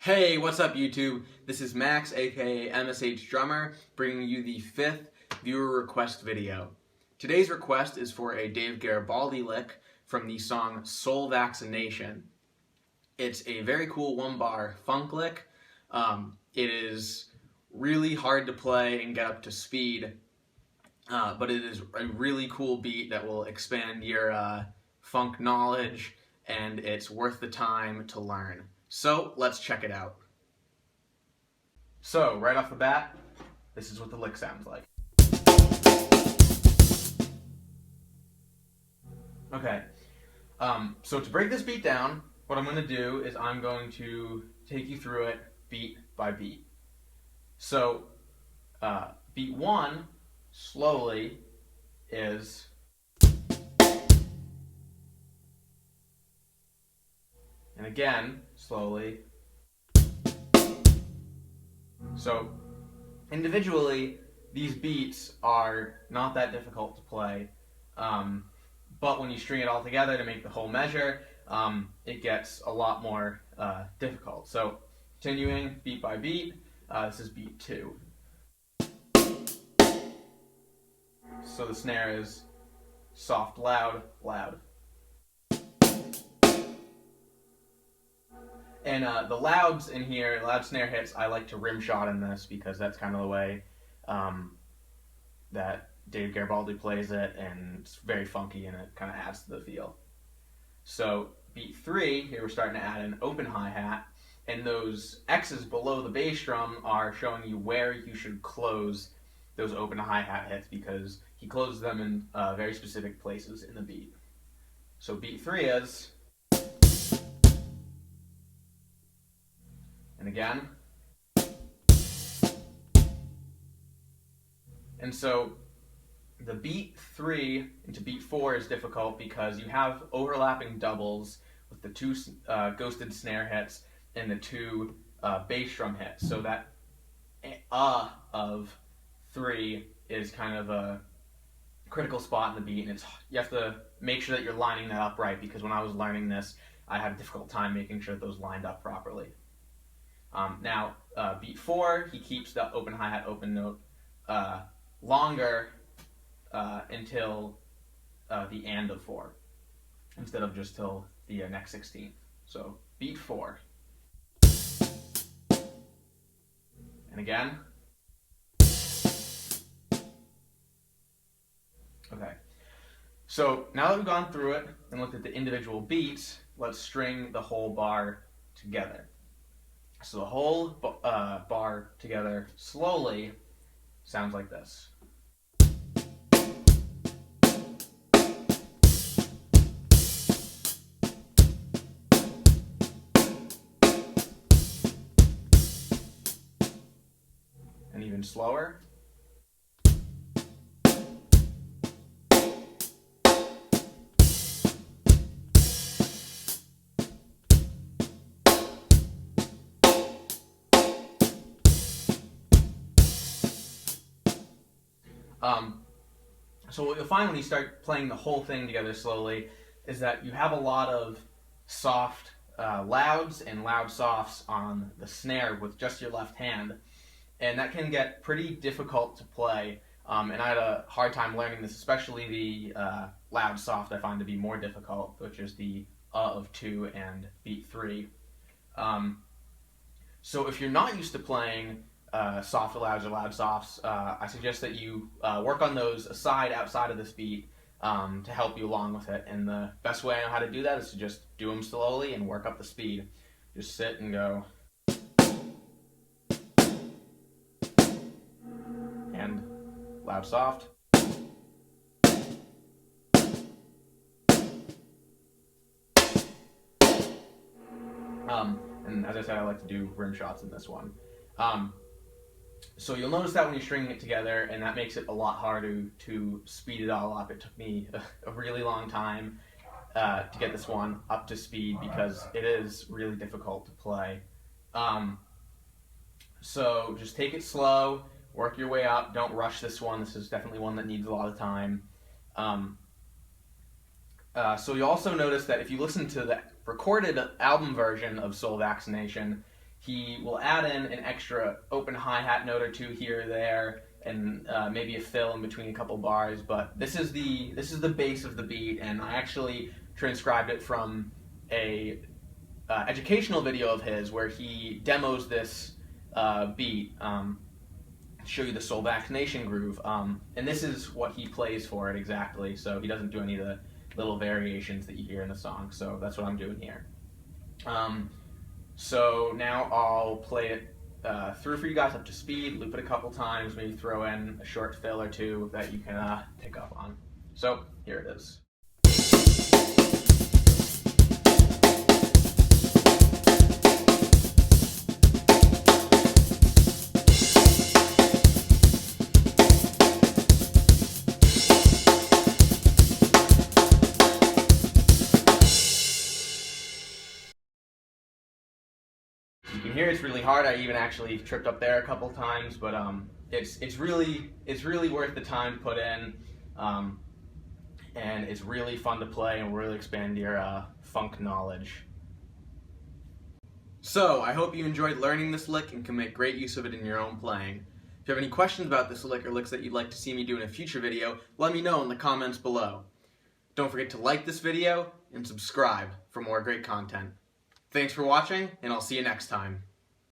Hey, what's up YouTube? This is Max, aka MSH.Drummer, bringing you the 5th viewer request video. Today's request is for a David Garibaldi lick from the song Soul Vaccination. It's a very cool one-bar funk lick. It is really hard to play and get up to speed, but it is a really cool beat that will expand your funk knowledge, and it's worth the time to learn. So let's check it out. So right off the bat, this is what the lick sounds like. Okay, so to break this beat down, what I'm going to do is I'm going to take you through it beat by beat. So beat 1, slowly, is... And again, slowly. So, individually, these beats are not that difficult to play, but when you string it all together to make the whole measure, it gets a lot more difficult. So, continuing beat by beat, this is beat 2. So the snare is soft, loud, loud. And the louds in here, loud snare hits, I like to rim shot in this because that's kind of the way that David Garibaldi plays it, and it's very funky and it kind of adds to the feel. So beat 3, here we're starting to add an open hi-hat, and those X's below the bass drum are showing you where you should close those open hi-hat hits because he closes them in very specific places in the beat. So beat 3 is... And again. And so the beat 3 into beat 4 is difficult because you have overlapping doubles with the 2 ghosted snare hits and the 2 bass drum hits. So that of 3 is kind of a critical spot in the beat, and you have to make sure that you're lining that up right, because when I was learning this, I had a difficult time making sure that those lined up properly. Now, beat 4, he keeps the open hi-hat open note longer until the and of 4, instead of just till the next 16th. So, beat 4. And again. Okay. So, now that we've gone through it and looked at the individual beats, let's string the whole bar together. So the whole bar together slowly sounds like this. And even slower. So what you'll find when you start playing the whole thing together slowly is that you have a lot of soft louds and loud softs on the snare with just your left hand, and that can get pretty difficult to play, and I had a hard time learning this, especially the loud soft I find to be more difficult, which is the of 2 and beat 3. So if you're not used to playing soft louds or loud softs, I suggest that you work on those outside of this beat to help you along with it. And the best way I know how to do that is to just do them slowly and work up the speed. Just sit and go. And loud soft. And as I said, I like to do rim shots in this one. So you'll notice that when you're stringing it together, and that makes it a lot harder to speed it all up. It took me a really long time to get this one up to speed because it is really difficult to play. So just take it slow, work your way up, don't rush this one. This is definitely one that needs a lot of time. So you also notice that if you listen to the recorded album version of Soul Vaccination, he will add in an extra open hi-hat note or two here or there, and maybe a fill in between a couple bars. But this is the base of the beat, and I actually transcribed it from a educational video of his where he demos this beat. Show you the soul vaccination groove, and this is what he plays for it exactly. So he doesn't do any of the little variations that you hear in the song. So that's what I'm doing here. So now I'll play it through for you guys up to speed, loop it a couple times, maybe throw in a short fill or two that you can pick up on. So here it is. You can hear it's really hard. I even actually tripped up there a couple times, but it's really worth the time to put in, and it's really fun to play and will really expand your funk knowledge. So I hope you enjoyed learning this lick and can make great use of it in your own playing. If you have any questions about this lick or licks that you'd like to see me do in a future video, let me know in the comments below. Don't forget to like this video and subscribe for more great content. Thanks for watching, and I'll see you next time.